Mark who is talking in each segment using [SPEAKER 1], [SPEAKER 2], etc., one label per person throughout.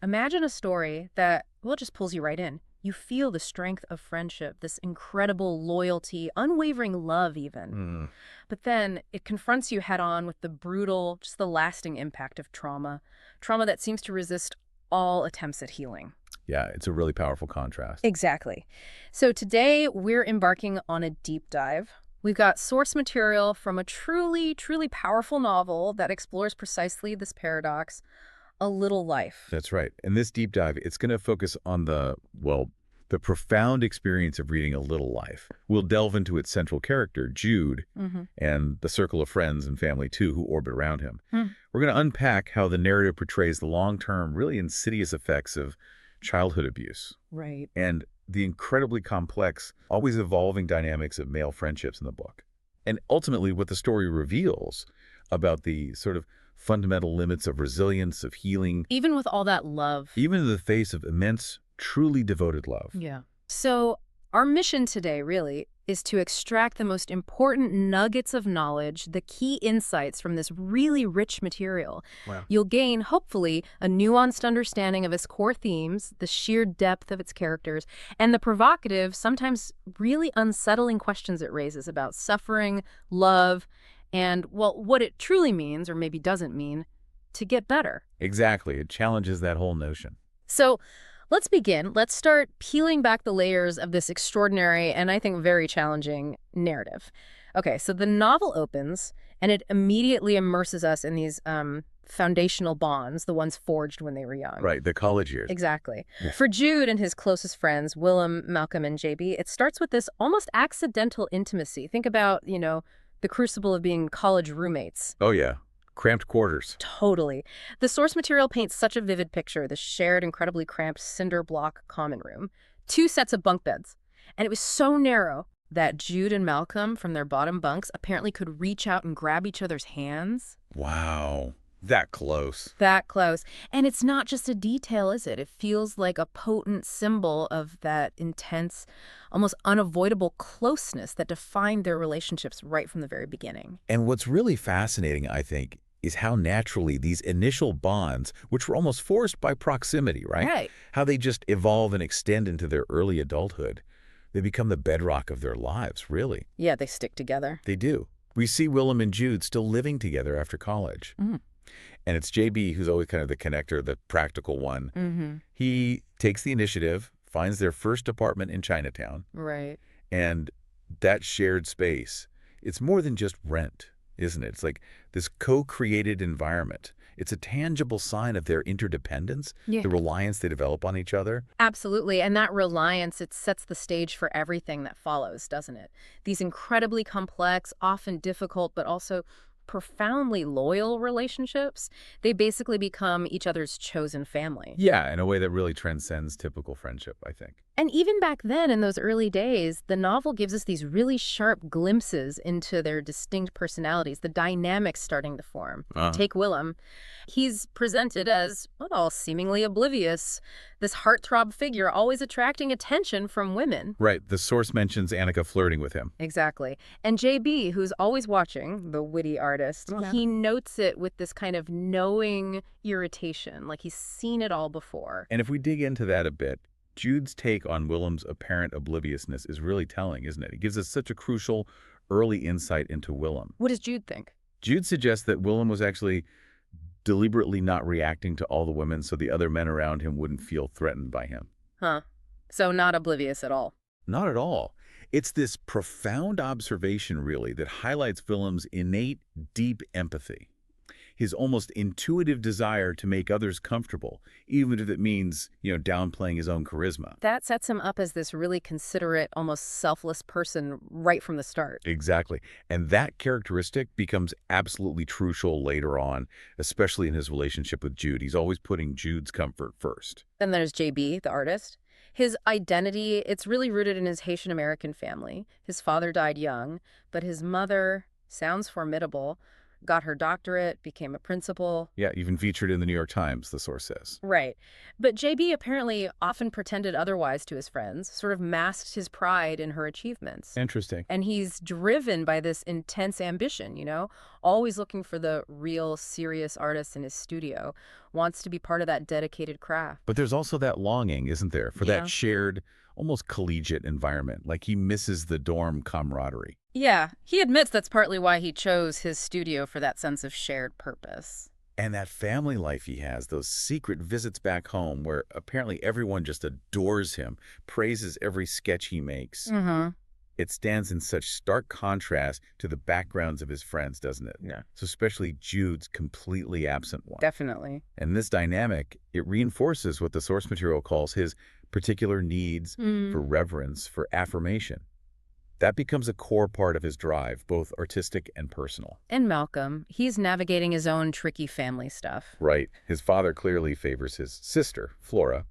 [SPEAKER 1] Imagine a story that, well, just pulls you right in. You feel the strength of friendship, this incredible loyalty, unwavering love even.
[SPEAKER 2] Hmm.
[SPEAKER 1] But then it confronts you head on with the brutal, just the lasting impact of trauma. Trauma that seems to resist all attempts at healing.
[SPEAKER 2] Yeah, it's a really powerful contrast.
[SPEAKER 1] Exactly. So today we're embarking on a deep dive. We've got source material from a truly, truly powerful novel that explores precisely this paradox, A Little Life.
[SPEAKER 2] That's right. And this deep dive, it's going to focus on the profound experience of reading A Little Life. We'll delve into its central character, Jude, and the circle of friends and family, too, who orbit around him. We're going to unpack how the narrative portrays the long-term, really insidious effects of childhood abuse
[SPEAKER 1] Right.
[SPEAKER 2] and the incredibly complex, always evolving dynamics of male friendships in the book. And ultimately, what the story reveals about the sort of fundamental limits of resilience, of healing,
[SPEAKER 1] Even with all that love.
[SPEAKER 2] even in the face of immense, truly devoted love.
[SPEAKER 1] Yeah. So our mission today really is to extract the most important nuggets of knowledge, the key insights from this really rich material.
[SPEAKER 2] Wow.
[SPEAKER 1] You'll gain, hopefully, a nuanced understanding of its core themes, the sheer depth of its characters, and the provocative, sometimes really unsettling questions it raises about suffering, love, and, well, what it truly means, or maybe doesn't mean, to get better.
[SPEAKER 2] Exactly. It challenges that whole notion.
[SPEAKER 1] So let's begin. Let's start peeling back the layers of this extraordinary and I think very challenging narrative. Okay, so the novel opens and it immediately immerses us in these foundational bonds, the ones forged when they were young.
[SPEAKER 2] Right, the college years.
[SPEAKER 1] Exactly.
[SPEAKER 2] Yeah.
[SPEAKER 1] For Jude and his closest friends, Willem, Malcolm, and JB, it starts with this almost accidental intimacy. Think about, the crucible of being college roommates.
[SPEAKER 2] Oh, yeah. Cramped quarters.
[SPEAKER 1] Totally. The source material paints such a vivid picture, the shared, incredibly cramped cinder block common room, 2 sets of bunk beds. And it was so narrow that Jude and Malcolm from their bottom bunks apparently could reach out and grab each other's hands.
[SPEAKER 2] Wow. That close.
[SPEAKER 1] That close. And it's not just a detail, is it? It feels like a potent symbol of that intense, almost unavoidable closeness that defined their relationships right from the very beginning.
[SPEAKER 2] And what's really fascinating, I think, is how naturally these initial bonds, which were almost forced by proximity, right?
[SPEAKER 1] Right.
[SPEAKER 2] How they just evolve and extend into their early adulthood. They become the bedrock of their lives, really.
[SPEAKER 1] Yeah, they stick together.
[SPEAKER 2] They do. We see Willem and Jude still living together after college. And it's JB who's always kind of the connector, the practical one. He takes the initiative, finds their first apartment in Chinatown,
[SPEAKER 1] Right.
[SPEAKER 2] and that shared space, it's more than just rent, isn't it? It's like this co-created environment. It's a tangible sign of their interdependence,
[SPEAKER 1] Yeah.
[SPEAKER 2] the reliance they develop on each other.
[SPEAKER 1] Absolutely. And that reliance, it sets the stage for everything that follows, doesn't it? These incredibly complex, often difficult, but also profoundly loyal relationships, they basically become each other's chosen family.
[SPEAKER 2] Yeah, in a way that really transcends typical friendship, I think.
[SPEAKER 1] And even back then, in those early days, the novel gives us these really sharp glimpses into their distinct personalities, the dynamics starting to form. Take Willem. He's presented as, well, seemingly oblivious, this heartthrob figure always attracting attention from women.
[SPEAKER 2] Right, the source mentions Annika flirting with him.
[SPEAKER 1] Exactly. And JB, who's always watching, the witty artist, he notes it with this kind of knowing irritation, like he's seen it all before.
[SPEAKER 2] And if we dig into that a bit, Jude's take on Willem's apparent obliviousness is really telling, isn't it? It gives us such a crucial early insight into Willem.
[SPEAKER 1] What does Jude think?
[SPEAKER 2] Jude suggests that Willem was actually deliberately not reacting to all the women so the other men around him wouldn't feel threatened by him.
[SPEAKER 1] Huh. So not oblivious at all.
[SPEAKER 2] Not at all. It's this profound observation, really, that highlights Willem's innate, deep empathy. His almost intuitive desire to make others comfortable, even if it means, downplaying his own charisma.
[SPEAKER 1] That sets him up as this really considerate, almost selfless person right from the start.
[SPEAKER 2] Exactly. And that characteristic becomes absolutely crucial later on, especially in his relationship with Jude. He's always putting Jude's comfort first.
[SPEAKER 1] Then there's JB, the artist. His identity, it's really rooted in his Haitian-American family. His father died young, but his mother sounds formidable. got her doctorate, became a principal.
[SPEAKER 2] Yeah, even featured in the New York Times, the source says.
[SPEAKER 1] Right. But JB apparently often pretended otherwise to his friends, sort of masked his pride in her achievements.
[SPEAKER 2] Interesting.
[SPEAKER 1] And he's driven by this intense ambition, always looking for the real, serious artist in his studio, wants to be part of that dedicated craft.
[SPEAKER 2] But there's also that longing, isn't there, for that shared, almost collegiate environment, like he misses the dorm camaraderie.
[SPEAKER 1] Yeah, he admits that's partly why he chose his studio, for that sense of shared purpose.
[SPEAKER 2] And that family life he has, those secret visits back home where apparently everyone just adores him, praises every sketch he makes. It stands in such stark contrast to the backgrounds of his friends, doesn't it?
[SPEAKER 1] Yeah.
[SPEAKER 2] So especially Jude's completely absent one.
[SPEAKER 1] Definitely.
[SPEAKER 2] And this dynamic, it reinforces what the source material calls his particular needs for reverence, for affirmation. That becomes a core part of his drive, both artistic and personal.
[SPEAKER 1] And Malcolm, he's navigating his own tricky family stuff.
[SPEAKER 2] Right. His father clearly favors his sister, Flora,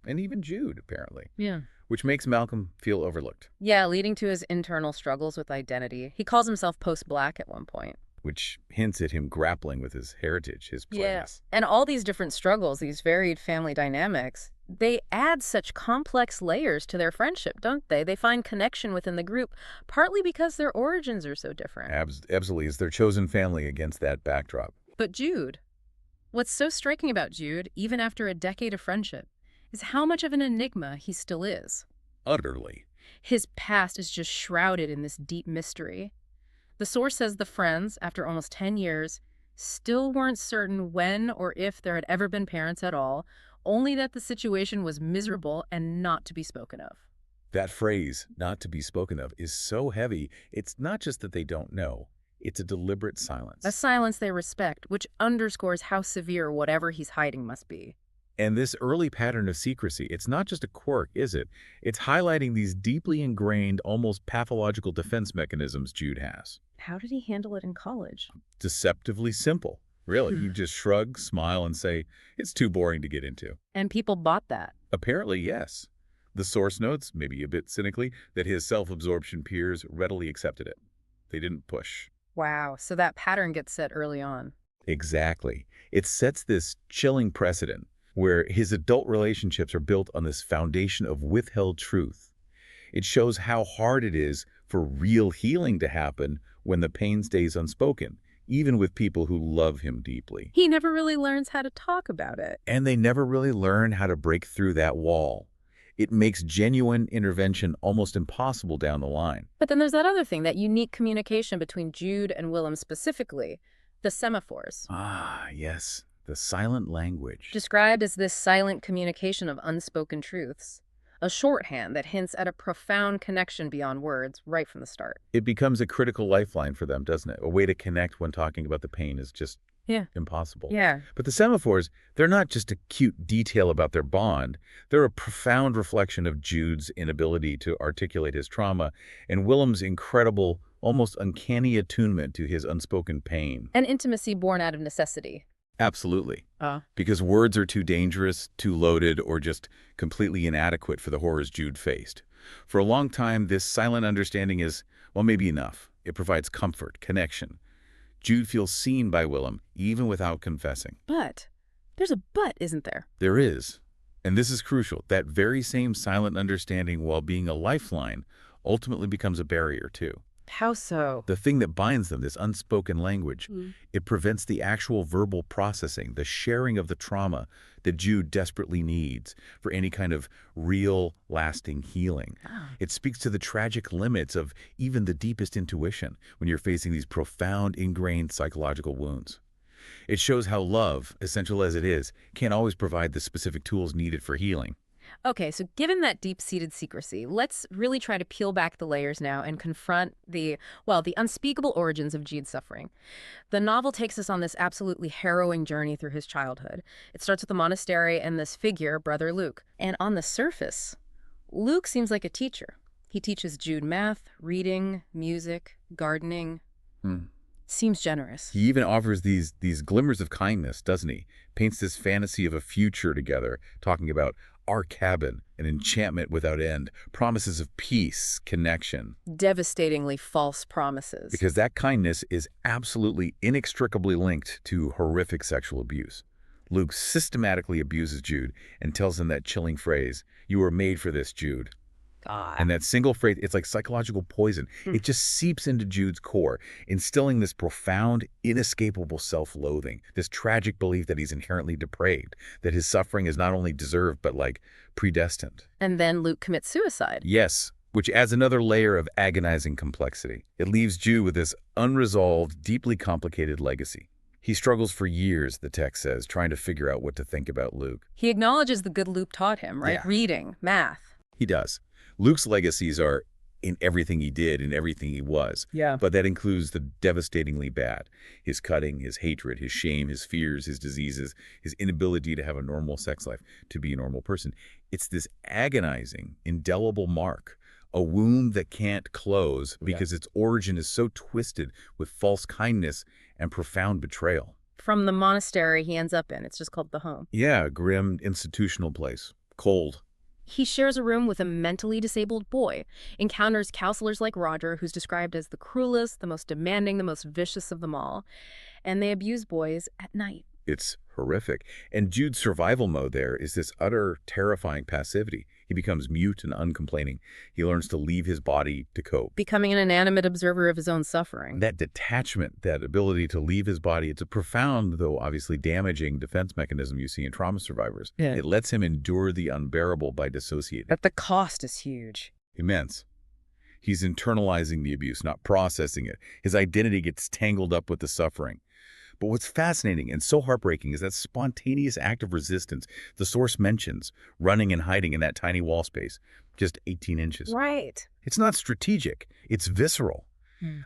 [SPEAKER 2] and even Jude, apparently.
[SPEAKER 1] Yeah.
[SPEAKER 2] Which makes Malcolm feel overlooked.
[SPEAKER 1] Yeah, leading to his internal struggles with identity. He calls himself post-black at one point.
[SPEAKER 2] Which hints at him grappling with his heritage, his place.
[SPEAKER 1] Yeah. And all these different struggles, these varied family dynamics, they add such complex layers to their friendship, don't they? They find connection within the group, partly because their origins are so different.
[SPEAKER 2] Absolutely. It's their chosen family against that backdrop.
[SPEAKER 1] But Jude, what's so striking about Jude, even after a decade of friendship, is how much of an enigma he still is.
[SPEAKER 2] Utterly.
[SPEAKER 1] His past is just shrouded in this deep mystery. The source says the friends, after almost 10 years, still weren't certain when or if there had ever been parents at all, only that the situation was miserable and not to be spoken of.
[SPEAKER 2] That phrase, not to be spoken of, is so heavy. It's not just that they don't know. It's a deliberate silence.
[SPEAKER 1] A silence they respect, which underscores how severe whatever he's hiding must be.
[SPEAKER 2] And this early pattern of secrecy, it's not just a quirk, is it? It's highlighting these deeply ingrained, almost pathological defense mechanisms Jude has.
[SPEAKER 1] How did he handle it in college?
[SPEAKER 2] Deceptively simple. Really, you just shrug, smile, and say, it's too boring to get into.
[SPEAKER 1] And people bought that.
[SPEAKER 2] Apparently, yes. The source notes, maybe a bit cynically, that his self-absorption peers readily accepted it. They didn't push.
[SPEAKER 1] Wow, so that pattern gets set early on.
[SPEAKER 2] Exactly. It sets this chilling precedent where his adult relationships are built on this foundation of withheld truth. It shows how hard it is for real healing to happen when the pain stays unspoken, even with people who love him deeply.
[SPEAKER 1] He never really learns how to talk about it.
[SPEAKER 2] And they never really learn how to break through that wall. It makes genuine intervention almost impossible down the line.
[SPEAKER 1] But then there's that other thing, that unique communication between Jude and Willem specifically, the semaphores.
[SPEAKER 2] Ah, yes, the silent language.
[SPEAKER 1] Described as this silent communication of unspoken truths. A shorthand that hints at a profound connection beyond words right from the start.
[SPEAKER 2] It becomes a critical lifeline for them, doesn't it? A way to connect when talking about the pain is just impossible.
[SPEAKER 1] Yeah.
[SPEAKER 2] But the semaphores, they're not just a cute detail about their bond. They're a profound reflection of Jude's inability to articulate his trauma and Willem's incredible, almost uncanny attunement to his unspoken pain.
[SPEAKER 1] An intimacy born out of necessity.
[SPEAKER 2] Absolutely. Because words are too dangerous, too loaded, or just completely inadequate for the horrors Jude faced. For a long time, this silent understanding is, well, maybe enough. It provides comfort, connection. Jude feels seen by Willem, even without confessing.
[SPEAKER 1] But there's a but, isn't there?
[SPEAKER 2] There is. And this is crucial. That very same silent understanding, while being a lifeline, ultimately becomes a barrier, too.
[SPEAKER 1] How so?
[SPEAKER 2] The thing that binds them, this unspoken language, it prevents the actual verbal processing, the sharing of the trauma that Jude desperately needs for any kind of real, lasting healing. It speaks to the tragic limits of even the deepest intuition when you're facing these profound, ingrained psychological wounds. It shows how love, essential as it is, can't always provide the specific tools needed for healing.
[SPEAKER 1] Okay, so given that deep-seated secrecy, let's really try to peel back the layers now and confront the unspeakable origins of Jude's suffering. The novel takes us on this absolutely harrowing journey through his childhood. It starts with the monastery and this figure, Brother Luke. And on the surface, Luke seems like a teacher. He teaches Jude math, reading, music, gardening. Seems generous.
[SPEAKER 2] He even offers these glimmers of kindness, doesn't he? Paints this fantasy of a future together, talking about our cabin, an enchantment without end, promises of peace, connection.
[SPEAKER 1] Devastatingly false promises.
[SPEAKER 2] Because that kindness is absolutely inextricably linked to horrific sexual abuse. Luke systematically abuses Jude and tells him that chilling phrase, "You were made for this, Jude."
[SPEAKER 1] God.
[SPEAKER 2] And that single phrase, it's like psychological poison. It just seeps into Jude's core, instilling this profound, inescapable self-loathing, this tragic belief that he's inherently depraved, that his suffering is not only deserved, but like predestined.
[SPEAKER 1] And then Luke commits suicide.
[SPEAKER 2] Yes, which adds another layer of agonizing complexity. It leaves Jude with this unresolved, deeply complicated legacy. He struggles for years, the text says, trying to figure out what to think about Luke.
[SPEAKER 1] He acknowledges the good Luke taught him, right?
[SPEAKER 2] Yeah.
[SPEAKER 1] Reading, math.
[SPEAKER 2] He does. Luke's legacies are in everything he did, in everything he was.
[SPEAKER 1] Yeah.
[SPEAKER 2] But that includes the devastatingly bad. His cutting, his hatred, his shame, his fears, his diseases, his inability to have a normal sex life, to be a normal person. It's this agonizing, indelible mark, a wound that can't close because its origin is so twisted with false kindness and profound betrayal.
[SPEAKER 1] From the monastery he ends up in. It's just called the home.
[SPEAKER 2] Yeah, a grim institutional place. Cold.
[SPEAKER 1] He shares a room with a mentally disabled boy, encounters counselors like Roger, who's described as the cruelest, the most demanding, the most vicious of them all, and they abuse boys at night.
[SPEAKER 2] It's horrific. And Jude's survival mode there is this utter, terrifying passivity. He becomes mute and uncomplaining. He learns to leave his body to cope.
[SPEAKER 1] Becoming an inanimate observer of his own suffering.
[SPEAKER 2] That detachment, that ability to leave his body, it's a profound, though obviously damaging defense mechanism you see in trauma survivors.
[SPEAKER 1] Yeah.
[SPEAKER 2] It lets him endure the unbearable by dissociating.
[SPEAKER 1] But the cost is huge.
[SPEAKER 2] Immense. He's internalizing the abuse, not processing it. His identity gets tangled up with the suffering. But what's fascinating and so heartbreaking is that spontaneous act of resistance the source mentions, running and hiding in that tiny wall space, just 18 inches.
[SPEAKER 1] Right.
[SPEAKER 2] It's not strategic. It's visceral.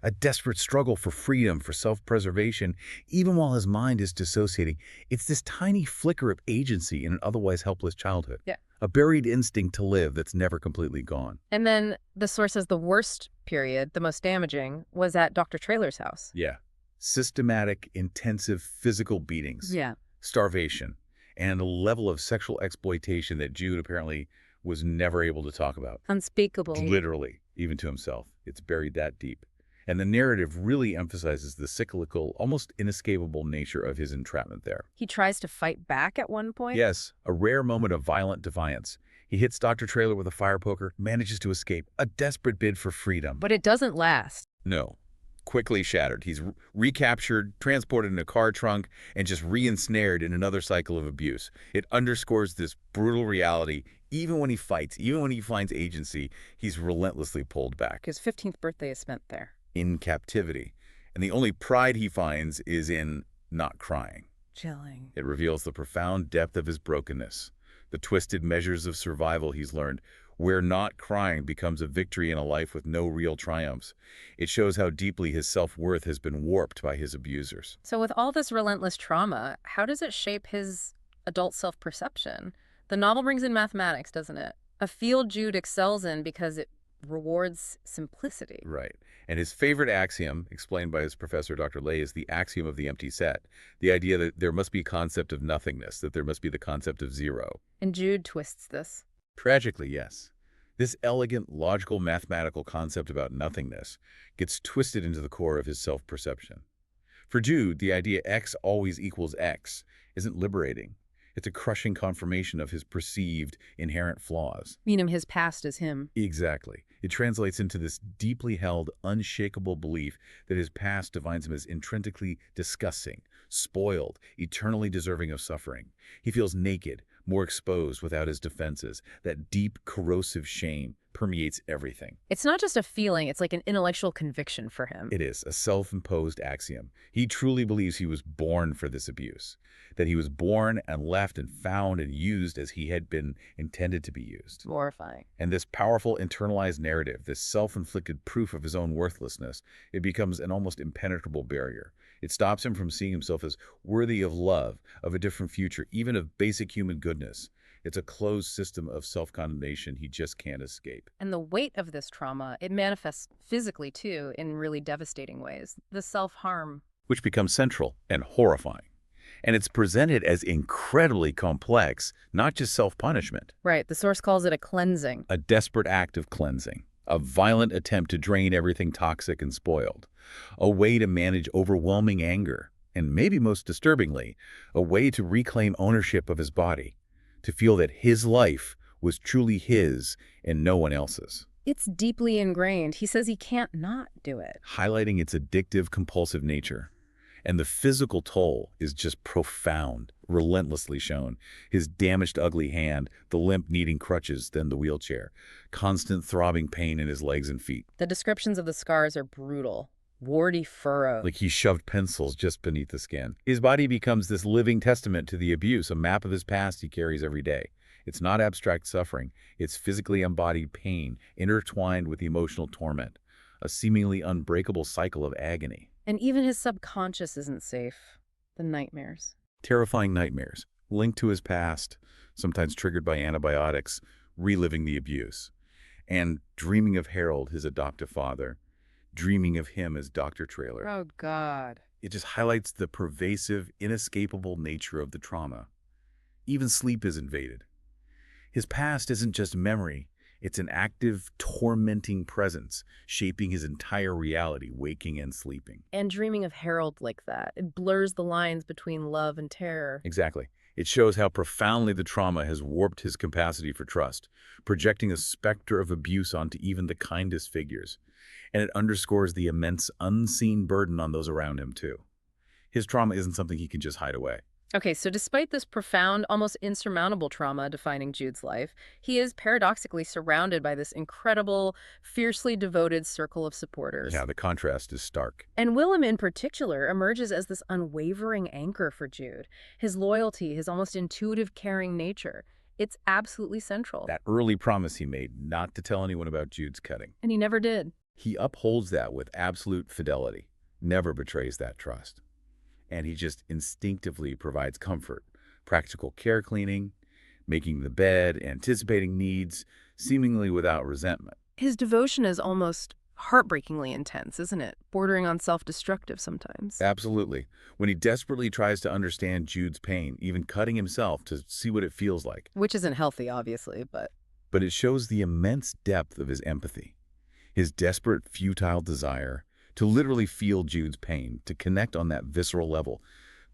[SPEAKER 2] A desperate struggle for freedom, for self-preservation, even while his mind is dissociating. It's this tiny flicker of agency in an otherwise helpless childhood.
[SPEAKER 1] Yeah.
[SPEAKER 2] A buried instinct to live that's never completely gone.
[SPEAKER 1] And then the source says the worst period, the most damaging, was at Dr. Traylor's house.
[SPEAKER 2] Yeah. Systematic, intensive physical beatings.
[SPEAKER 1] Yeah.
[SPEAKER 2] Starvation, and a level of sexual exploitation that Jude apparently was never able to talk about.
[SPEAKER 1] Unspeakable.
[SPEAKER 2] Literally, even to himself. It's buried that deep. And the narrative really emphasizes the cyclical, almost inescapable nature of his entrapment there.
[SPEAKER 1] He tries to fight back at one point.
[SPEAKER 2] Yes, a rare moment of violent defiance. He hits Dr. Traylor with a fire poker, manages to escape, a desperate bid for freedom.
[SPEAKER 1] But it doesn't last.
[SPEAKER 2] No. Quickly shattered. He's recaptured, transported in a car trunk, and just re-ensnared in another cycle of abuse. It underscores this brutal reality. Even when he fights, even when he finds agency, he's relentlessly pulled back.
[SPEAKER 1] His 15th birthday is spent there.
[SPEAKER 2] In captivity. And the only pride he finds is in not crying.
[SPEAKER 1] Chilling.
[SPEAKER 2] It reveals the profound depth of his brokenness, the twisted measures of survival he's learned, where not crying becomes a victory in a life with no real triumphs. It shows how deeply his self-worth has been warped by his abusers.
[SPEAKER 1] So with all this relentless trauma, how does it shape his adult self-perception? The novel brings in mathematics, doesn't it? A field Jude excels in because it rewards simplicity.
[SPEAKER 2] Right. And his favorite axiom, explained by his professor, Dr. Lay, is the axiom of the empty set. The idea that there must be a concept of nothingness, that there must be the concept of zero.
[SPEAKER 1] And Jude twists this.
[SPEAKER 2] Tragically, yes. This elegant, logical, mathematical concept about nothingness gets twisted into the core of his self-perception. For Jude, the idea X always equals X isn't liberating. It's a crushing confirmation of his perceived, inherent flaws.
[SPEAKER 1] Meaning his past is him.
[SPEAKER 2] Exactly. It translates into this deeply held, unshakable belief that his past defines him as intrinsically disgusting, spoiled, eternally deserving of suffering. He feels naked, more exposed without his defenses. That deep, corrosive shame permeates everything.
[SPEAKER 1] It's not just a feeling, it's like an intellectual conviction for him.
[SPEAKER 2] It is a self-imposed axiom. He truly believes he was born for this abuse, that he was born and left and found and used as he had been intended to be used.
[SPEAKER 1] Horrifying.
[SPEAKER 2] And this powerful internalized narrative, this self-inflicted proof of his own worthlessness, it becomes an almost impenetrable barrier. It stops him from seeing himself as worthy of love, of a different future, even of basic human goodness. It's a closed system of self-condemnation he just can't escape.
[SPEAKER 1] And the weight of this trauma, it manifests physically, too, in really devastating ways. The self-harm.
[SPEAKER 2] Which becomes central and horrifying. And it's presented as incredibly complex, not just self-punishment.
[SPEAKER 1] Right. The source calls it a cleansing.
[SPEAKER 2] A desperate act of cleansing. A violent attempt to drain everything toxic and spoiled. A way to manage overwhelming anger. And maybe most disturbingly, a way to reclaim ownership of his body. To feel that his life was truly his and no one else's.
[SPEAKER 1] It's deeply ingrained. He says he can't not do it.
[SPEAKER 2] Highlighting its addictive, compulsive nature. And the physical toll is just profound, relentlessly shown. His damaged, ugly hand, the limp needing crutches, then the wheelchair. Constant throbbing pain in his legs and feet.
[SPEAKER 1] The descriptions of the scars are brutal. Warty furrow.
[SPEAKER 2] Like he shoved pencils just beneath the skin. His body becomes this living testament to the abuse, a map of his past he carries every day. It's not abstract suffering. It's physically embodied pain, intertwined with emotional torment. A seemingly unbreakable cycle of agony.
[SPEAKER 1] And even his subconscious isn't safe. The nightmares.
[SPEAKER 2] Terrifying nightmares, linked to his past, sometimes triggered by antibiotics, reliving the abuse. And dreaming of Harold, his adoptive father, dreaming of him as Dr. Trailer.
[SPEAKER 1] Oh, God.
[SPEAKER 2] It just highlights the pervasive, inescapable nature of the trauma. Even sleep is invaded. His past isn't just memory. It's an active, tormenting presence, shaping his entire reality, waking and sleeping.
[SPEAKER 1] And dreaming of Harold like that. It blurs the lines between love and terror.
[SPEAKER 2] Exactly. It shows how profoundly the trauma has warped his capacity for trust, projecting a specter of abuse onto even the kindest figures. And it underscores the immense, unseen burden on those around him, too. His trauma isn't something he can just hide away.
[SPEAKER 1] Okay, so despite this profound, almost insurmountable trauma defining Jude's life, he is paradoxically surrounded by this incredible, fiercely devoted circle of supporters.
[SPEAKER 2] Yeah, the contrast is stark.
[SPEAKER 1] And Willem in particular emerges as this unwavering anchor for Jude. His loyalty, his almost intuitive, caring nature, it's absolutely central.
[SPEAKER 2] That early promise he made not to tell anyone about Jude's cutting.
[SPEAKER 1] And he never did.
[SPEAKER 2] He upholds that with absolute fidelity, never betrays that trust. And he just instinctively provides comfort, practical care cleaning, making the bed, anticipating needs, seemingly without resentment.
[SPEAKER 1] His devotion is almost heartbreakingly intense, isn't it? Bordering on self-destructive sometimes.
[SPEAKER 2] Absolutely. When he desperately tries to understand Jude's pain, even cutting himself to see what it feels like.
[SPEAKER 1] Which isn't healthy, obviously, but
[SPEAKER 2] it shows the immense depth of his empathy, his desperate, futile desire to literally feel Jude's pain, to connect on that visceral level,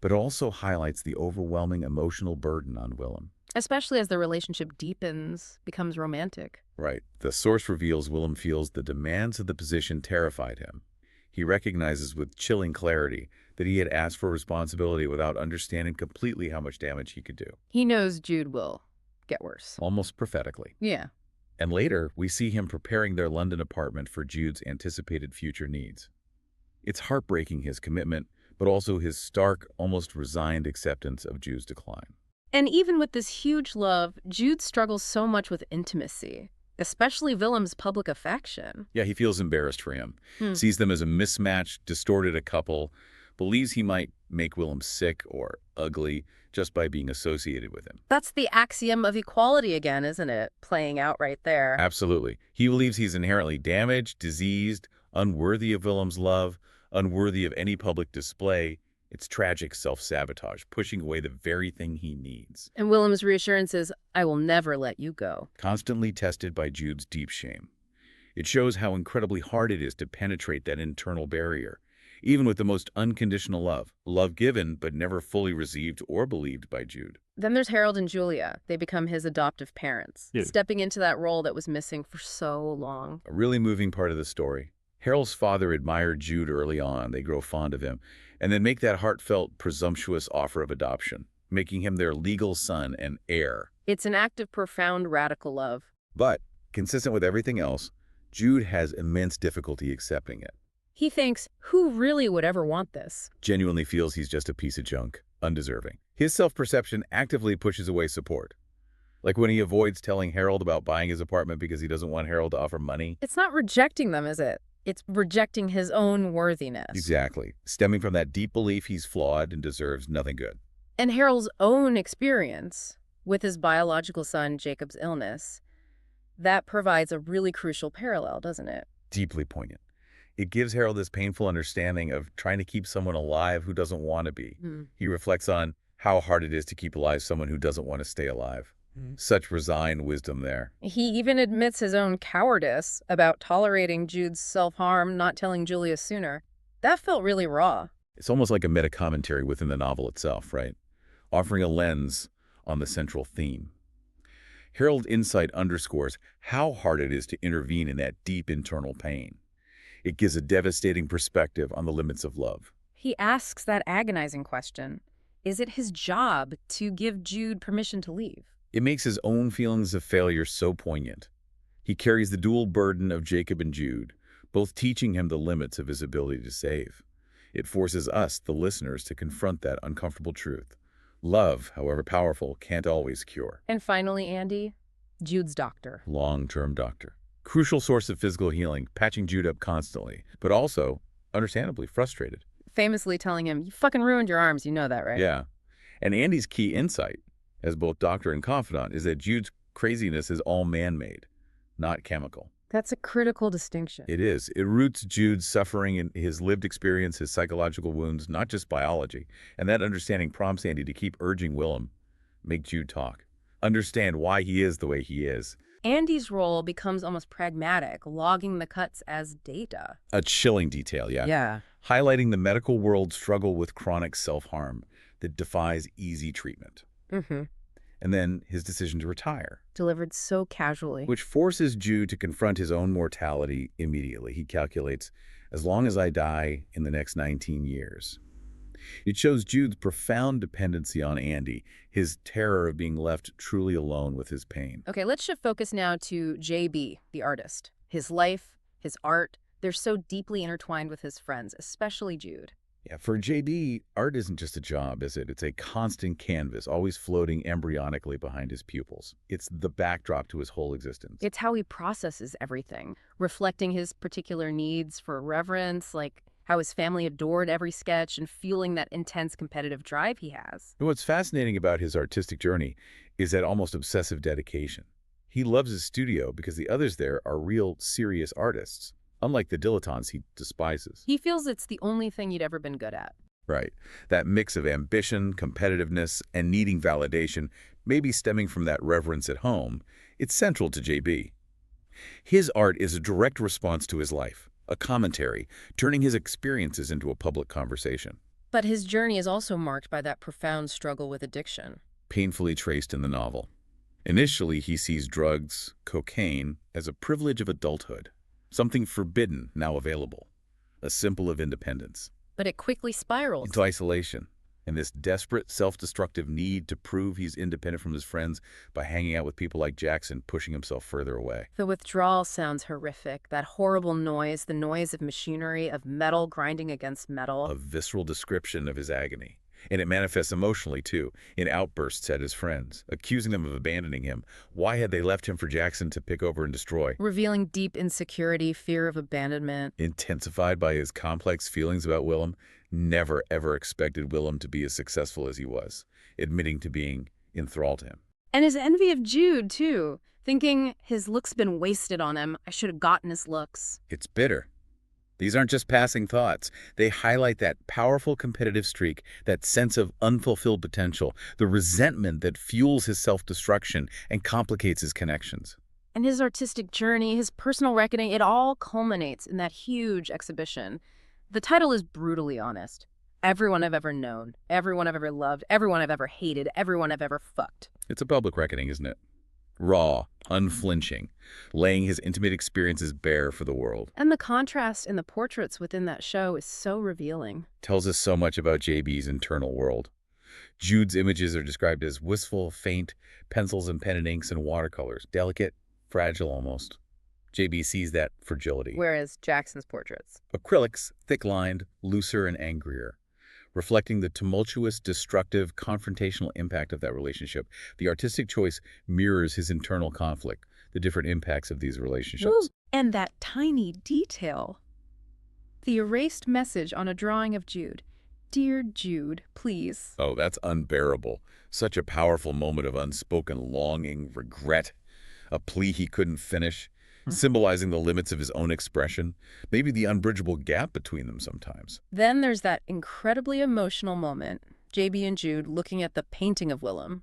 [SPEAKER 2] but also highlights the overwhelming emotional burden on Willem.
[SPEAKER 1] Especially as the relationship deepens, becomes romantic.
[SPEAKER 2] Right. The source reveals Willem feels the demands of the position terrified him. He recognizes with chilling clarity that he had asked for responsibility without understanding completely how much damage he could do.
[SPEAKER 1] He knows Jude will get worse.
[SPEAKER 2] Almost prophetically.
[SPEAKER 1] Yeah.
[SPEAKER 2] And later, we see him preparing their London apartment for Jude's anticipated future needs. It's heartbreaking, his commitment, but also his stark, almost resigned acceptance of Jude's decline.
[SPEAKER 1] And even with this huge love, Jude struggles so much with intimacy, especially Willem's public affection.
[SPEAKER 2] Yeah, he feels embarrassed for him, sees them as a mismatched, distorted a couple, believes he might make Willem sick or ugly just by being associated with him.
[SPEAKER 1] That's the axiom of equality again, isn't it? Playing out right there.
[SPEAKER 2] Absolutely. He believes he's inherently damaged, diseased, unworthy of Willem's love, unworthy of any public display. It's tragic self-sabotage, pushing away the very thing he needs.
[SPEAKER 1] And Willem's reassurance is, I will never let you go.
[SPEAKER 2] Constantly tested by Jude's deep shame. It shows how incredibly hard it is to penetrate that internal barrier, even with the most unconditional love. Love given, but never fully received or believed by Jude.
[SPEAKER 1] Then there's Harold and Julia. They become his adoptive parents, stepping into that role that was missing for so long.
[SPEAKER 2] A really moving part of the story. Harold's father admired Jude early on. They grow fond of him, and then make that heartfelt, presumptuous offer of adoption, making him their legal son and heir.
[SPEAKER 1] It's an act of profound, radical love.
[SPEAKER 2] But, consistent with everything else, Jude has immense difficulty accepting it.
[SPEAKER 1] He thinks, who really would ever want this?
[SPEAKER 2] Genuinely feels he's just a piece of junk, undeserving. His self-perception actively pushes away support. Like when he avoids telling Harold about buying his apartment because he doesn't want Harold to offer money.
[SPEAKER 1] It's not rejecting them, is it? It's rejecting his own worthiness.
[SPEAKER 2] Exactly. Stemming from that deep belief he's flawed and deserves nothing good.
[SPEAKER 1] And Harold's own experience with his biological son, Jacob's illness, that provides a really crucial parallel, doesn't it?
[SPEAKER 2] Deeply poignant. It gives Harold this painful understanding of trying to keep someone alive who doesn't want to be. He reflects on how hard it is to keep alive someone who doesn't want to stay alive. Such resigned wisdom there.
[SPEAKER 1] He even admits his own cowardice about tolerating Jude's self-harm, not telling Julia sooner. That felt really raw.
[SPEAKER 2] It's almost like a meta-commentary within the novel itself, right? Offering a lens on the central theme. Harold's insight underscores how hard it is to intervene in that deep internal pain. It gives a devastating perspective on the limits of love.
[SPEAKER 1] He asks that agonizing question. Is it his job to give Jude permission to leave?
[SPEAKER 2] It makes his own feelings of failure so poignant. He carries the dual burden of Jacob and Jude, both teaching him the limits of his ability to save. It forces us, the listeners, to confront that uncomfortable truth. Love, however powerful, can't always cure.
[SPEAKER 1] And finally, Andy, Jude's doctor.
[SPEAKER 2] Long-term doctor. Crucial source of physical healing, patching Jude up constantly, but also, understandably, frustrated.
[SPEAKER 1] Famously telling him, you fucking ruined your arms, you know that, right?
[SPEAKER 2] Yeah. And Andy's key insight, as both doctor and confidant, is that Jude's craziness is all man-made, not chemical.
[SPEAKER 1] That's a critical distinction.
[SPEAKER 2] It is. It roots Jude's suffering in his lived experience, his psychological wounds, not just biology. And that understanding prompts Andy to keep urging Willem, make Jude talk. Understand why he is the way he is.
[SPEAKER 1] Andy's role becomes almost pragmatic, logging the cuts as data.
[SPEAKER 2] A chilling detail, yeah.
[SPEAKER 1] Yeah.
[SPEAKER 2] Highlighting the medical world's struggle with chronic self-harm that defies easy treatment. And then his decision to retire.
[SPEAKER 1] Delivered so casually.
[SPEAKER 2] Which forces Jude to confront his own mortality immediately. He calculates, as long as I die in the next 19 years. It shows Jude's profound dependency on Andy, his terror of being left truly alone with his pain.
[SPEAKER 1] Okay, let's shift focus now to JB, the artist. His life, his art, they're so deeply intertwined with his friends, especially Jude.
[SPEAKER 2] Yeah, for JB, art isn't just a job, is it? It's a constant canvas, always floating embryonically behind his pupils. It's the backdrop to his whole existence.
[SPEAKER 1] It's how he processes everything, reflecting his particular needs for reverence, like how his family adored every sketch, and fueling that intense competitive drive he has.
[SPEAKER 2] And what's fascinating about his artistic journey is that almost obsessive dedication. He loves his studio because the others there are real, serious artists, unlike the dilettantes he despises.
[SPEAKER 1] He feels it's the only thing he'd ever been good at.
[SPEAKER 2] Right. That mix of ambition, competitiveness, and needing validation, maybe stemming from that reverence at home, it's central to JB. His art is a direct response to his life, a commentary, turning his experiences into a public conversation.
[SPEAKER 1] But his journey is also marked by that profound struggle with addiction.
[SPEAKER 2] Painfully traced in the novel. Initially, he sees drugs, cocaine, as a privilege of adulthood, something forbidden, now available, a symbol of independence.
[SPEAKER 1] But it quickly spirals
[SPEAKER 2] into isolation, and this desperate, self-destructive need to prove he's independent from his friends by hanging out with people like Jackson, pushing himself further away.
[SPEAKER 1] The withdrawal sounds horrific, that horrible noise, the noise of machinery, of metal grinding against metal.
[SPEAKER 2] A visceral description of his agony. And it manifests emotionally, too, in outbursts at his friends, accusing them of abandoning him. Why had they left him for Jackson to pick over and destroy?
[SPEAKER 1] Revealing deep insecurity, fear of abandonment.
[SPEAKER 2] Intensified by his complex feelings about Willem, never ever expected Willem to be as successful as he was, admitting to being enthralled to him.
[SPEAKER 1] And his envy of Jude, too, thinking his looks been wasted on him. I should have gotten his looks.
[SPEAKER 2] It's bitter. These aren't just passing thoughts. They highlight that powerful competitive streak, that sense of unfulfilled potential, the resentment that fuels his self-destruction and complicates his connections.
[SPEAKER 1] And his artistic journey, his personal reckoning, it all culminates in that huge exhibition. The title is brutally honest. Everyone I've ever known, everyone I've ever loved, everyone I've ever hated, everyone I've ever fucked.
[SPEAKER 2] It's a public reckoning, isn't it? Raw, unflinching, laying his intimate experiences bare for the world.
[SPEAKER 1] And the contrast in the portraits within that show is so revealing.
[SPEAKER 2] Tells us so much about JB's internal world. Jude's images are described as wistful, faint, pencils and pen and inks and watercolors, delicate, fragile almost. JB sees that fragility.
[SPEAKER 1] Whereas Jackson's portraits.
[SPEAKER 2] Acrylics, thick-lined, looser and angrier. Reflecting the tumultuous, destructive, confrontational impact of that relationship. The artistic choice mirrors his internal conflict, the different impacts of these relationships.
[SPEAKER 1] Ooh, and that tiny detail. The erased message on a drawing of Jude. Dear Jude, please.
[SPEAKER 2] Oh, that's unbearable. Such a powerful moment of unspoken longing, regret, a plea he couldn't finish. symbolizing the limits of his own expression, maybe the unbridgeable gap between them sometimes.
[SPEAKER 1] Then there's that incredibly emotional moment, JB and Jude looking at the painting of Willem.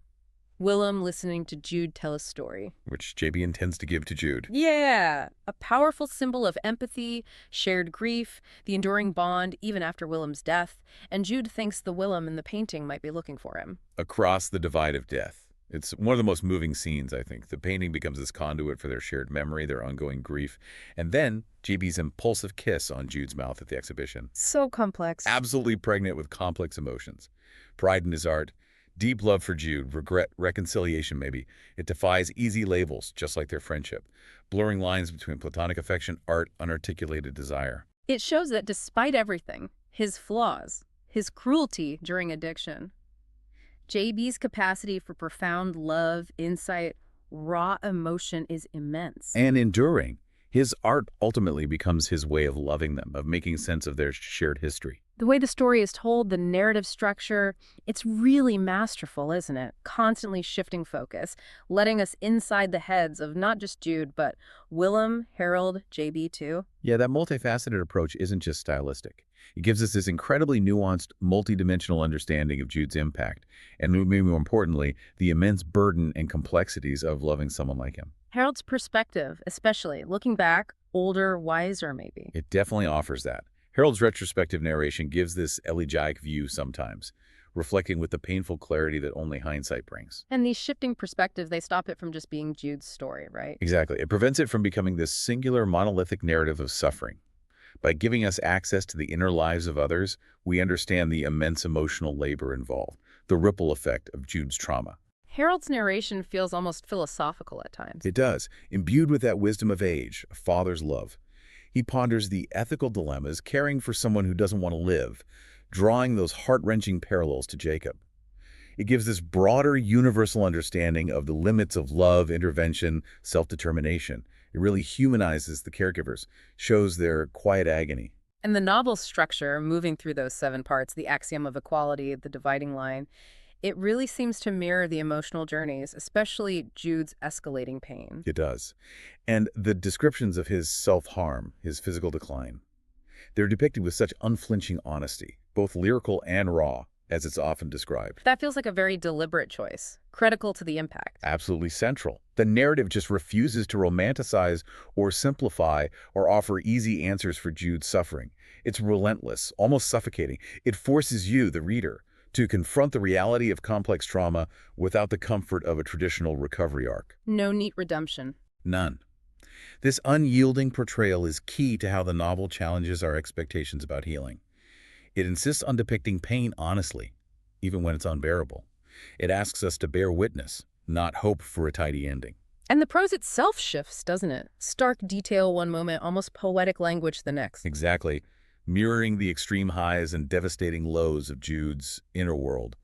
[SPEAKER 1] Willem listening to Jude tell a story.
[SPEAKER 2] Which JB intends to give to Jude.
[SPEAKER 1] Yeah, a powerful symbol of empathy, shared grief, the enduring bond even after Willem's death, and Jude thinks the Willem in the painting might be looking for him.
[SPEAKER 2] Across the divide of death. It's one of the most moving scenes, I think. The painting becomes this conduit for their shared memory, their ongoing grief, and then JB's impulsive kiss on Jude's mouth at the exhibition.
[SPEAKER 1] So complex.
[SPEAKER 2] Absolutely pregnant with complex emotions. Pride in his art, deep love for Jude, regret, reconciliation maybe. It defies easy labels, just like their friendship. Blurring lines between platonic affection, art, unarticulated desire.
[SPEAKER 1] It shows that despite everything, his flaws, his cruelty during addiction, JB's capacity for profound love, insight, raw emotion is immense.
[SPEAKER 2] And enduring. His art ultimately becomes his way of loving them, of making sense of their shared history.
[SPEAKER 1] The way the story is told, the narrative structure, it's really masterful, isn't it? Constantly shifting focus, letting us inside the heads of not just Jude, but Willem, Harold, JB too.
[SPEAKER 2] Yeah, that multifaceted approach isn't just stylistic. It gives us this incredibly nuanced, multidimensional understanding of Jude's impact, and maybe more importantly, the immense burden and complexities of loving someone like him.
[SPEAKER 1] Harold's perspective, especially, looking back, older, wiser maybe.
[SPEAKER 2] It definitely offers that. Harold's retrospective narration gives this elegiac view sometimes, reflecting with the painful clarity that only hindsight brings.
[SPEAKER 1] And these shifting perspectives, they stop it from just being Jude's story, right?
[SPEAKER 2] Exactly. It prevents it from becoming this singular monolithic narrative of suffering. By giving us access to the inner lives of others, we understand the immense emotional labor involved, the ripple effect of Jude's trauma.
[SPEAKER 1] Harold's narration feels almost philosophical at times.
[SPEAKER 2] It does, imbued with that wisdom of age, a father's love. He ponders the ethical dilemmas, caring for someone who doesn't want to live, drawing those heart-wrenching parallels to Jacob. It gives this broader, universal understanding of the limits of love, intervention, self-determination. It really humanizes the caregivers, shows their quiet agony.
[SPEAKER 1] And the novel's structure, moving through those 7 parts, the axiom of equality, the dividing line, it really seems to mirror the emotional journeys, especially Jude's escalating pain.
[SPEAKER 2] It does. And the descriptions of his self-harm, his physical decline, they're depicted with such unflinching honesty, both lyrical and raw, as it's often described.
[SPEAKER 1] That feels like a very deliberate choice, critical to the impact.
[SPEAKER 2] Absolutely central. The narrative just refuses to romanticize or simplify or offer easy answers for Jude's suffering. It's relentless, almost suffocating. It forces you, the reader, to confront the reality of complex trauma without the comfort of a traditional recovery arc.
[SPEAKER 1] No neat redemption.
[SPEAKER 2] None. This unyielding portrayal is key to how the novel challenges our expectations about healing. It insists on depicting pain honestly, even when it's unbearable. It asks us to bear witness, not hope for a tidy ending.
[SPEAKER 1] And the prose itself shifts, doesn't it? Stark detail one moment, almost poetic language the next.
[SPEAKER 2] Exactly. Mirroring the extreme highs and devastating lows of Jude's inner world,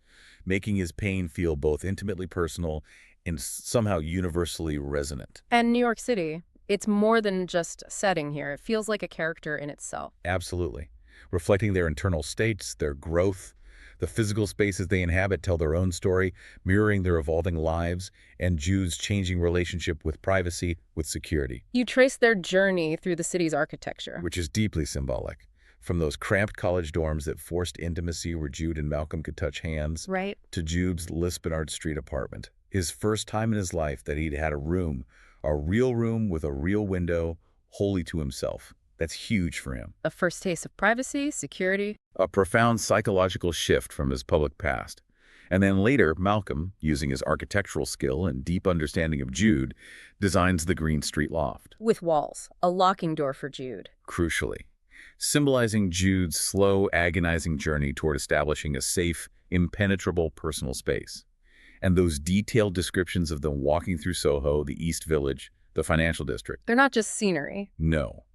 [SPEAKER 2] making his pain feel both intimately personal and somehow universally resonant.
[SPEAKER 1] And New York City, it's more than just a setting here. It feels like a character in itself.
[SPEAKER 2] Absolutely. Reflecting their internal states, their growth, the physical spaces they inhabit tell their own story, mirroring their evolving lives and Jude's changing relationship with privacy, with security.
[SPEAKER 1] You trace their journey through the city's architecture.
[SPEAKER 2] Which is deeply symbolic. From those cramped college dorms that forced intimacy where Jude and Malcolm could touch hands,
[SPEAKER 1] right,
[SPEAKER 2] to Jude's Lisbonard Street apartment. His first time in his life that he'd had a real room with a real window, wholly to himself. That's huge for him.
[SPEAKER 1] A first taste of privacy, security.
[SPEAKER 2] A profound psychological shift from his public past. And then later, Malcolm, using his architectural skill and deep understanding of Jude, designs the Green Street loft.
[SPEAKER 1] With walls, a locking door for Jude.
[SPEAKER 2] Crucially, symbolizing Jude's slow, agonizing journey toward establishing a safe, impenetrable personal space. And those detailed descriptions of them walking through Soho, the East Village, the financial district.
[SPEAKER 1] They're not just scenery.
[SPEAKER 2] No.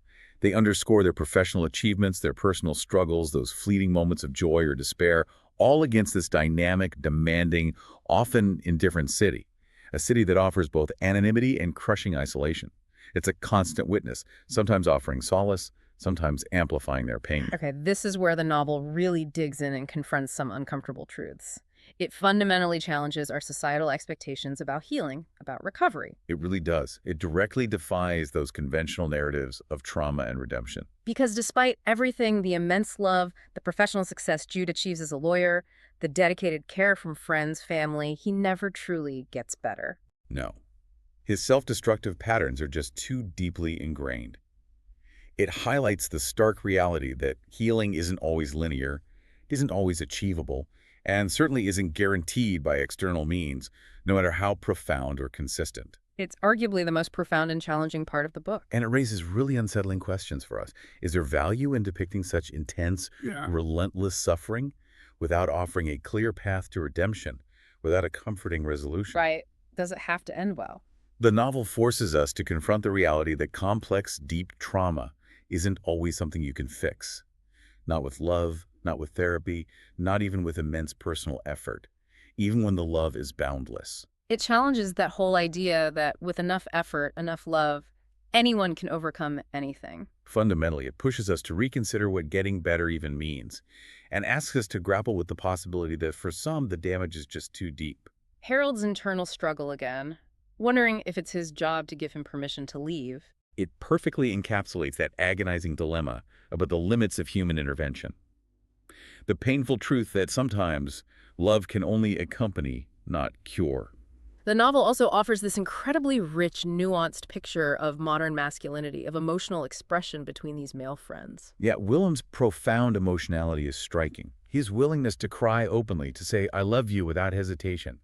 [SPEAKER 2] They underscore their professional achievements, their personal struggles, those fleeting moments of joy or despair, all against this dynamic, demanding, often indifferent city. A city that offers both anonymity and crushing isolation. It's a constant witness, sometimes offering solace, sometimes amplifying their pain.
[SPEAKER 1] Okay, this is where the novel really digs in and confronts some uncomfortable truths. It fundamentally challenges our societal expectations about healing, about recovery.
[SPEAKER 2] It really does. It directly defies those conventional narratives of trauma and redemption.
[SPEAKER 1] Because despite everything, the immense love, the professional success Jude achieves as a lawyer, the dedicated care from friends, family, he never truly gets better.
[SPEAKER 2] No. His self-destructive patterns are just too deeply ingrained. It highlights the stark reality that healing isn't always linear, isn't always achievable, and certainly isn't guaranteed by external means, no matter how profound or consistent.
[SPEAKER 1] It's arguably the most profound and challenging part of the book.
[SPEAKER 2] And it raises really unsettling questions for us. Is there value in depicting such intense, relentless suffering without offering a clear path to redemption, without a comforting resolution?
[SPEAKER 1] Right. Does it have to end well?
[SPEAKER 2] The novel forces us to confront the reality that complex, deep trauma isn't always something you can fix. Not with love, not with therapy, not even with immense personal effort, even when the love is boundless.
[SPEAKER 1] It challenges that whole idea that with enough effort, enough love, anyone can overcome anything.
[SPEAKER 2] Fundamentally, it pushes us to reconsider what getting better even means, and asks us to grapple with the possibility that for some, the damage is just too deep.
[SPEAKER 1] Harold's internal struggle again, wondering if it's his job to give him permission to leave.
[SPEAKER 2] It perfectly encapsulates that agonizing dilemma about the limits of human intervention. The painful truth that sometimes love can only accompany, not cure.
[SPEAKER 1] The novel also offers this incredibly rich, nuanced picture of modern masculinity, of emotional expression between these male friends.
[SPEAKER 2] Yet Willem's profound emotionality is striking. His willingness to cry openly, to say, "I love you," without hesitation.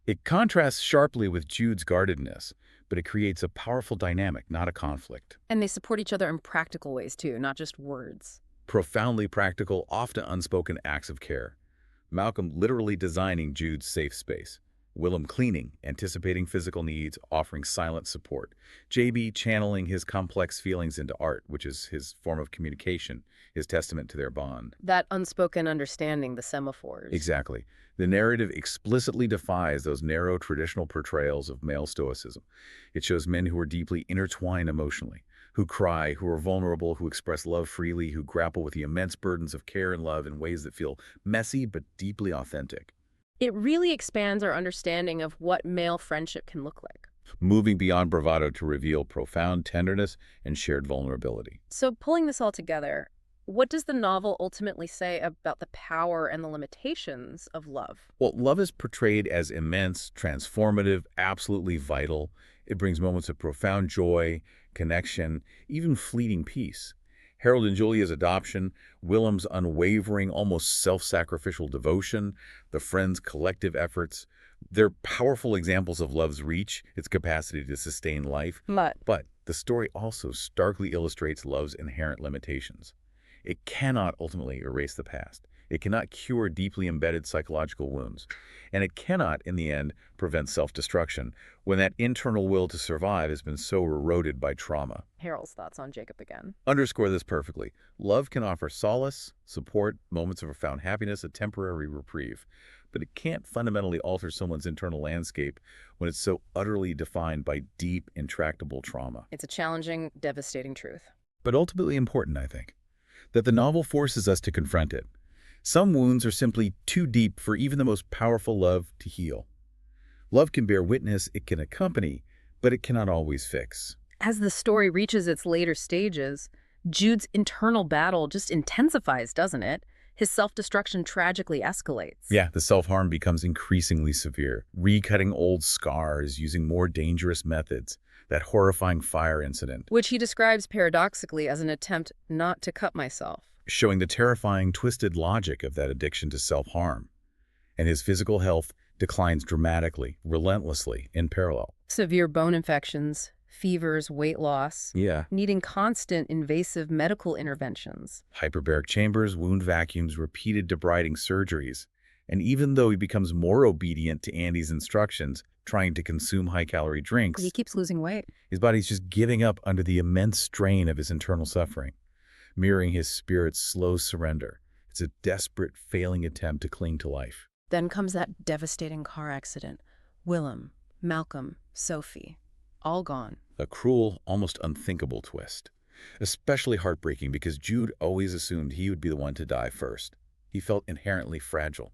[SPEAKER 2] It contrasts sharply with Jude's guardedness, but it creates a powerful dynamic, not a conflict.
[SPEAKER 1] And they support each other in practical ways, too, not just words.
[SPEAKER 2] Profoundly practical, often unspoken acts of care. Malcolm literally designing Jude's safe space. Willem cleaning, anticipating physical needs, offering silent support. JB channeling his complex feelings into art, which is his form of communication, his testament to their bond.
[SPEAKER 1] That unspoken understanding, the semaphores.
[SPEAKER 2] Exactly. The narrative explicitly defies those narrow traditional portrayals of male stoicism. It shows men who are deeply intertwined emotionally, who cry, who are vulnerable, who express love freely, who grapple with the immense burdens of care and love in ways that feel messy but deeply authentic.
[SPEAKER 1] It really expands our understanding of what male friendship can look like.
[SPEAKER 2] Moving beyond bravado to reveal profound tenderness and shared vulnerability.
[SPEAKER 1] So pulling this all together, what does the novel ultimately say about the power and the limitations of love?
[SPEAKER 2] Well, love is portrayed as immense, transformative, absolutely vital. It brings moments of profound joy, connection, even fleeting peace. Harold and Julia's adoption, Willem's unwavering, almost self-sacrificial devotion, the friends' collective efforts, they're powerful examples of love's reach, its capacity to sustain life. But the story also starkly illustrates love's inherent limitations. It cannot ultimately erase the past. It cannot cure deeply embedded psychological wounds. And it cannot, in the end, prevent self-destruction when that internal will to survive has been so eroded by trauma.
[SPEAKER 1] Harold's thoughts on Jacob again.
[SPEAKER 2] Underscore this perfectly. Love can offer solace, support, moments of profound happiness, a temporary reprieve. But it can't fundamentally alter someone's internal landscape when it's so utterly defined by deep, intractable trauma.
[SPEAKER 1] It's a challenging, devastating truth.
[SPEAKER 2] But ultimately important, I think, that the novel forces us to confront it. Some wounds are simply too deep for even the most powerful love to heal. Love can bear witness, it can accompany, but it cannot always fix.
[SPEAKER 1] As the story reaches its later stages, Jude's internal battle just intensifies, doesn't it? His self-destruction tragically escalates.
[SPEAKER 2] Yeah, the self-harm becomes increasingly severe, recutting old scars, using more dangerous methods. That horrifying fire incident,
[SPEAKER 1] which he describes paradoxically as an attempt not to cut myself.
[SPEAKER 2] Showing the terrifying, twisted logic of that addiction to self-harm. And his physical health declines dramatically, relentlessly, in parallel.
[SPEAKER 1] Severe bone infections, fevers, weight loss.
[SPEAKER 2] Yeah.
[SPEAKER 1] Needing constant invasive medical interventions.
[SPEAKER 2] Hyperbaric chambers, wound vacuums, repeated debriding surgeries. And even though he becomes more obedient to Andy's instructions, trying to consume high-calorie drinks,
[SPEAKER 1] he keeps losing weight.
[SPEAKER 2] His body's just giving up under the immense strain of his internal suffering, mirroring his spirit's slow surrender. It's a desperate, failing attempt to cling to life.
[SPEAKER 1] Then comes that devastating car accident. Willem, Malcolm, Sophie, all gone.
[SPEAKER 2] A cruel, almost unthinkable twist. Especially heartbreaking because Jude always assumed he would be the one to die first. He felt inherently fragile,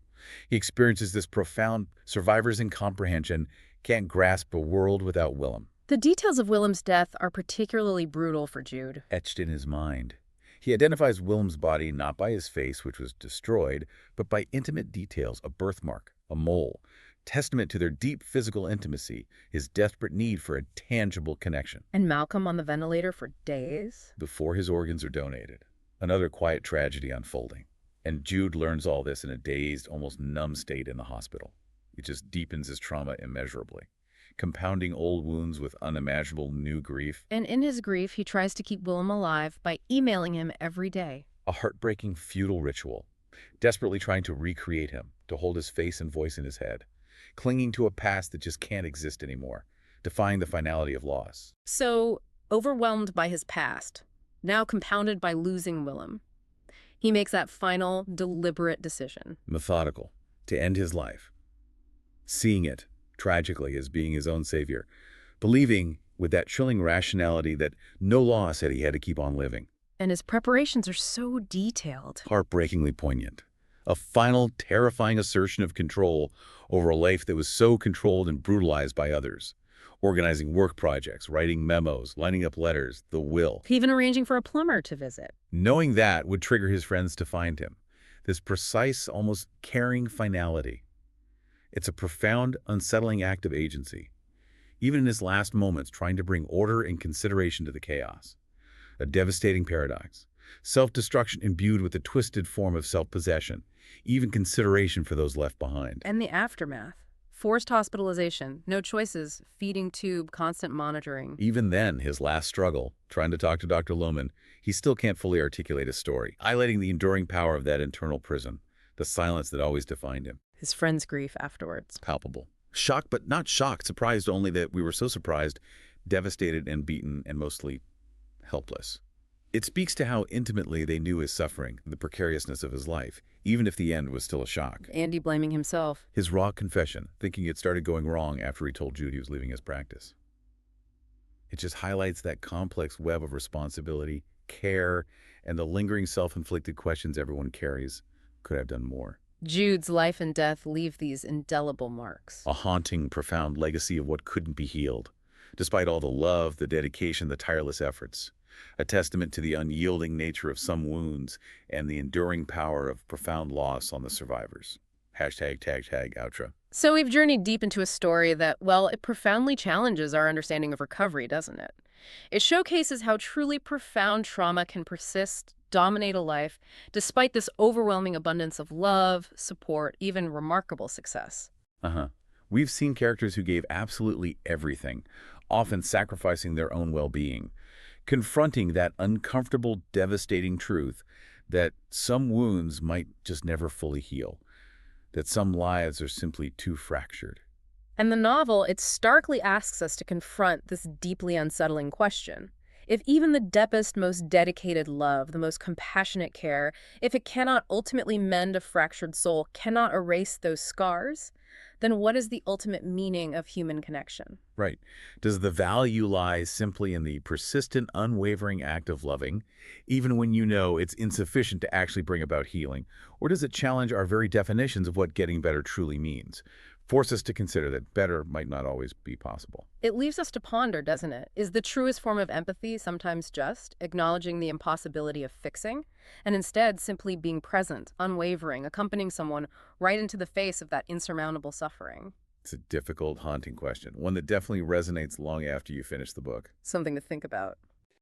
[SPEAKER 2] He experiences this profound survivor's incomprehension, can't grasp a world without Willem.
[SPEAKER 1] The details of Willem's death are particularly brutal for Jude.
[SPEAKER 2] Etched in his mind. He identifies Willem's body not by his face, which was destroyed, but by intimate details, a birthmark, a mole, testament to their deep physical intimacy, his desperate need for a tangible connection.
[SPEAKER 1] And Malcolm on the ventilator for days?
[SPEAKER 2] Before his organs are donated. Another quiet tragedy unfolding. And Jude learns all this in a dazed, almost numb state in the hospital. It just deepens his trauma immeasurably, compounding old wounds with unimaginable new grief.
[SPEAKER 1] And in his grief, he tries to keep Willem alive by emailing him every day.
[SPEAKER 2] A heartbreaking, futile ritual, desperately trying to recreate him, to hold his face and voice in his head, clinging to a past that just can't exist anymore, defying the finality of loss.
[SPEAKER 1] So, overwhelmed by his past, now compounded by losing Willem, he makes that final, deliberate decision.
[SPEAKER 2] Methodical, to end his life. Seeing it, tragically, as being his own savior. Believing, with that chilling rationality, that no law said he had to keep on living.
[SPEAKER 1] And his preparations are so detailed.
[SPEAKER 2] Heartbreakingly poignant. A final, terrifying assertion of control over a life that was so controlled and brutalized by others. Organizing work projects, writing memos, lining up letters, the will.
[SPEAKER 1] Even arranging for a plumber to visit.
[SPEAKER 2] Knowing that would trigger his friends to find him. This precise, almost caring finality. It's a profound, unsettling act of agency. Even in his last moments, trying to bring order and consideration to the chaos. A devastating paradox. Self-destruction imbued with a twisted form of self-possession. Even consideration for those left behind.
[SPEAKER 1] And the aftermath. Forced hospitalization, no choices, feeding tube, constant monitoring.
[SPEAKER 2] Even then, his last struggle, trying to talk to Dr. Lohman, he still can't fully articulate his story, highlighting the enduring power of that internal prison, the silence that always defined him.
[SPEAKER 1] His friend's grief afterwards.
[SPEAKER 2] Palpable. Shocked, but not shocked, surprised only that we were so surprised, devastated and beaten and mostly helpless. It speaks to how intimately they knew his suffering, the precariousness of his life, even if the end was still a shock.
[SPEAKER 1] Andy blaming himself.
[SPEAKER 2] His raw confession, thinking it started going wrong after he told Jude he was leaving his practice. It just highlights that complex web of responsibility, care, and the lingering self-inflicted questions everyone carries. Could I have done more?
[SPEAKER 1] Jude's life and death leave these indelible marks.
[SPEAKER 2] A haunting, profound legacy of what couldn't be healed, despite all the love, the dedication, the tireless efforts. A testament to the unyielding nature of some wounds and the enduring power of profound loss on the survivors. Hashtag, outro.
[SPEAKER 1] So we've journeyed deep into a story that, well, it profoundly challenges our understanding of recovery, doesn't it? It showcases how truly profound trauma can persist, dominate a life, despite this overwhelming abundance of love, support, even remarkable success.
[SPEAKER 2] We've seen characters who gave absolutely everything, often sacrificing their own well-being, confronting that uncomfortable, devastating truth that some wounds might just never fully heal, that some lives are simply too fractured.
[SPEAKER 1] And the novel, it starkly asks us to confront this deeply unsettling question. If even the deepest, most dedicated love, the most compassionate care, if it cannot ultimately mend a fractured soul, cannot erase those scars, then what is the ultimate meaning of human connection?
[SPEAKER 2] Right. Does the value lie simply in the persistent, unwavering act of loving, even when you know it's insufficient to actually bring about healing? Or does it challenge our very definitions of what getting better truly means? Force us to consider that better might not always be possible.
[SPEAKER 1] It leaves us to ponder, doesn't it? Is the truest form of empathy sometimes just acknowledging the impossibility of fixing, and instead simply being present, unwavering, accompanying someone right into the face of that insurmountable suffering?
[SPEAKER 2] It's a difficult, haunting question, one that definitely resonates long after you finish the book.
[SPEAKER 1] Something to think about.